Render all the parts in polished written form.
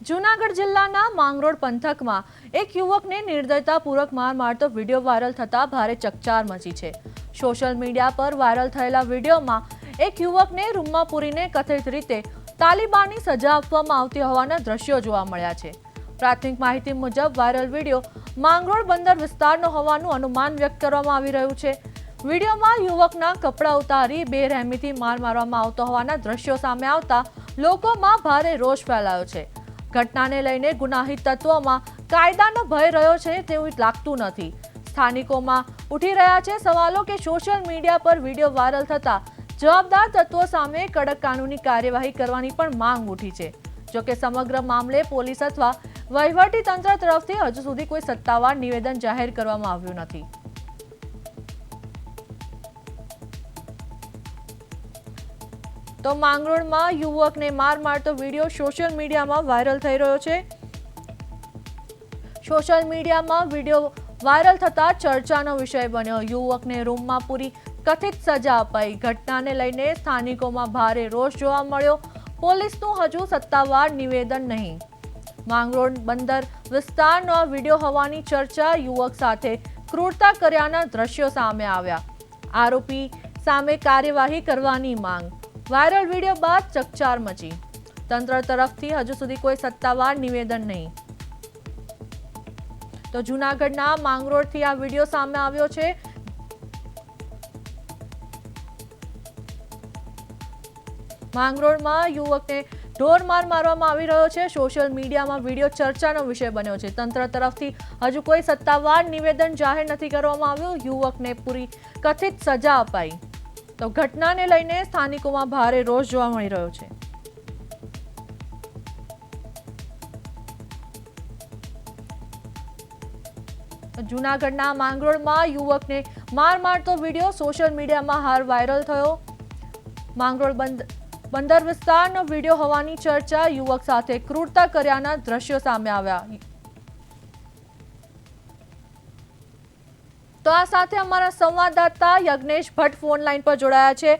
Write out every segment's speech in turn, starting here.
જૂનાગઢ જિલ્લાના માંગરોળ પંથકમાં એક યુવકને નિર્દયતાપૂર્વક માર મારતો વિડીયો વાયરલ થતા ભારે ચકચાર મચી છે। સોશિયલ મીડિયા પર વાયરલ થયેલા વિડીયોમાં એક યુવકને રૂમમાં પૂરીને કથિત રીતે તાલિબાની સજા આપવામાં આવતી હોવાના દ્રશ્યો જોવા મળ્યા છે। પ્રાથમિક માહિતી મુજબ વાયરલ વિડીયો માંગરોળ બંદર વિસ્તારનો હોવાનું અનુમાન વ્યક્ત કરવામાં આવી રહ્યું છે। વિડીયોમાં યુવકના કપડાં ઉતારી બેરહેમીથી માર મારવામાં આવતો હોવાના દ્રશ્યો સામે આવતા લોકોમાં ભારે રોષ ફેલાયો છે। ઘટનાને લઈને ગુનાહિત તત્વોમાં કાયદાનો ભય રહ્યો છે તેવું લાગતું નથી। સ્થાનિકોમાં ઉઠી રહ્યા છે સવાલો કે સોશિયલ મીડિયા પર વિડીયો વાયરલ થતા જવાબદાર તત્વો સામે કડક કાનૂની કાર્યવાહી કરવાની પણ માંગ ઉઠી છે। જોકે સમગ્ર મામલે પોલીસ અથવા વહીવટી તંત્ર તરફથી હજુ સુધી કોઈ સત્તાવાર નિવેદન જાહેર કરવામાં આવ્યું નથી। તો માંગરોળમાં યુવકને માર મારતો વિડીયો સોશિયલ મીડિયામાં વાયરલ થઈ રહ્યો છે। સોશિયલ મીડિયામાં વિડીયો વાયરલ થતા ચર્ચાનો વિષય બન્યો। યુવકને રૂમમાં પૂરી કથિત સજા અપાઈ। ઘટનાને લઈને સ્થાનિકોમાં ભારે રોષ જોવા મળ્યો। પોલીસનું હજુ સત્તાવાર નિવેદન નહીં। માંગરોળ બંદર વિસ્તારનો આ વિડીયો હોવાની ચર્ચા। યુવક સાથે ક્રૂરતા કર્યાના દ્રશ્યો સામે આવ્યા। આરોપી સામે કાર્યવાહી કરવાની માંગ। વાયરલ વિડીયો બાદ ચકચાર મચી। તંત્ર તરફથી હજુ સુધી કોઈ સત્તાવાર નિવેદન નહીં। તો જૂનાગઢના માંગરોળથી આ વિડીયો સામે આવ્યો છે। માંગરોળમાં યુવકને ઢોર માર મારવામાં આવી રહ્યો છે। સોશિયલ મીડિયામાં વિડીયો ચર્ચાનો વિષય બન્યો છે। તંત્ર તરફથી હજુ કોઈ સત્તાવાર નિવેદન જાહેર નથી કરવામાં આવ્યું। યુવકને પૂરી કથિત સજા અપાઈ। તો ઘટનાને લઈને સ્થાનિકોમાં ભારે રોષ જોવા મળી રહ્યો છે। જૂનાગઢના માંગરોળમાં યુવકને માર મારતો વિડીયો સોશિયલ મીડિયામાં હાલ વાયરલ થયો। માંગરોળ બંદર વિસ્તારનો વિડીયો હોવાની ચર્ચા। યુવક સાથે ક્રૂરતા કર્યાના દ્રશ્યો સામે આવ્યા। તો આ સાથે અમારા સંવાદદાતા યજ્ઞેશ ભટ્ટ ફોન લાઈન પર જોડાયા છે।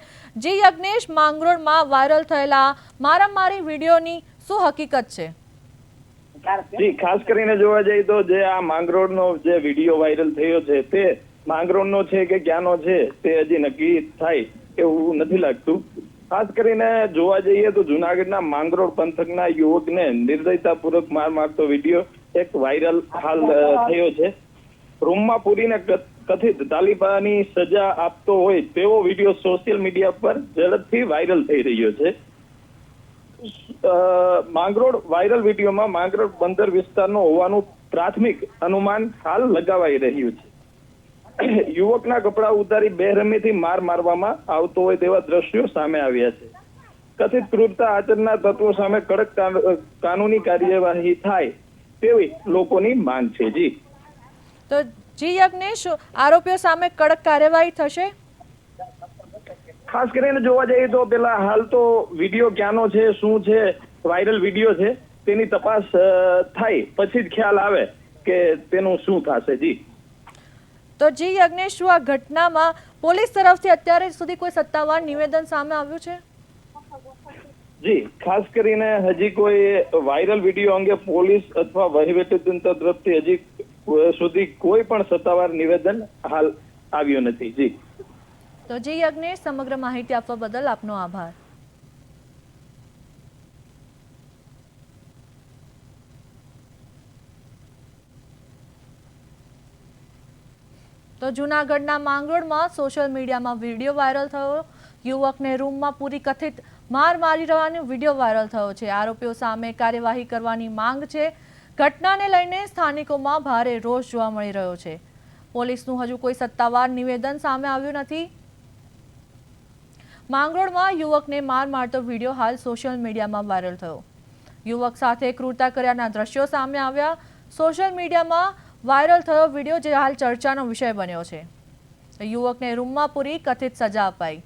જી યજ્ઞેશ, માંગરોળમાં વાયરલ થયેલા મારામારી વિડીયોની શું હકીકત છે? જી, ખાસ કરીને જોવા જઈએ તો જે આ માંગરોળનો જે વિડીયો વાયરલ થયો છે તે માંગરોળનો છે કે ક્યાંનો છે તે હજી નક્કી થાય એવું નથી લાગતું। ખાસ કરીને જોવા જઈએ તો જૂનાગઢના માંગરોળ પંથકના યુવકને નિર્દયતાપૂર્વક માર મારતો વિડીયો એક વાયરલ હાલ થયો છે। રૂમમાં પૂરીને કથિત તાલિબાની સજા આપતો હોય તેવો વિડીયો સોશિયલ મીડિયા પર ઝડપથી વાયરલ થઈ રહ્યો છે। માંગરોળ વાયરલ વિડીયોમાં માંગરોળ બંદર વિસ્તારનો હોવાનું પ્રાથમિક અનુમાન હાલ લગાવાઈ રહ્યું છે। યુવકના કપડા ઉતારી બેરહેમીથી માર મારવામાં આવતો હોય તેવા દ્રશ્યો સામે આવ્યા છે। કથિત ક્રૂરતા આચરનાર તત્વો સામે કડક કાનૂની કાર્યવાહી થાય તેવી લોકોની માંગ છે। જી તો જી યજ્ઞેશ, આરોપીઓ સામે કડક કાર્યવાહી થશે? ખાસ કરીને જોવા જઈએ તો પેલા હાલ તો વિડીયો ક્યાંનો છે, શું છે, વાયરલ વિડીયો છે તેની તપાસ થાય પછી જ ખ્યાલ આવે કે તેનું શું થશે। જી તો જી યજ્ઞેશ, શું આ ઘટનામાં પોલીસ તરફથી અત્યારે સુધી કોઈ સત્તાવાર નિવેદન સામે આવ્યું છે? જી, ખાસ કરીને હજી કોઈ વાયરલ વિડીયો અંગે પોલીસ અથવા વહીવટી તંત્ર તરફથી હજી સુધી કોઈ પણ સત્તાવાર નિવેદન હાલ આવ્યું નથી। જી તો જી યજ્ઞેશ, સમગ્ર માહિતી આપવા બદલ આપનો આભાર। તો જૂનાગઢના માંગરોળમાં સોશિયલ મીડિયામાં વિડીયો વાયરલ થયો। યુવકને રૂમમાં પૂરી કથિત માર મારી રહેવાનો વિડીયો વાયરલ થયો છે। આરોપીઓ સામે કાર્યવાહી કરવાની માંગ છે। ઘટનાને લઈને સ્થાનિકોમાં ભારે રોષ જોવા મળી રહ્યો છે। પોલીસનું હજુ કોઈ સત્તાવાર નિવેદન સામે આવ્યું નથી। માંગરોળમાં યુવકને માર મારતો વિડીયો હાલ સોશિયલ મીડિયામાં વાયરલ થયો। યુવક સાથે ક્રૂરતા કર્યાના દ્રશ્યો સામે આવ્યા। સોશિયલ મીડિયામાં વાયરલ થયો વિડીયો જે હાલ ચર્ચાનો વિષય બન્યો છે। યુવકને રૂમમાં પૂરી કથિત સજા અપાઈ।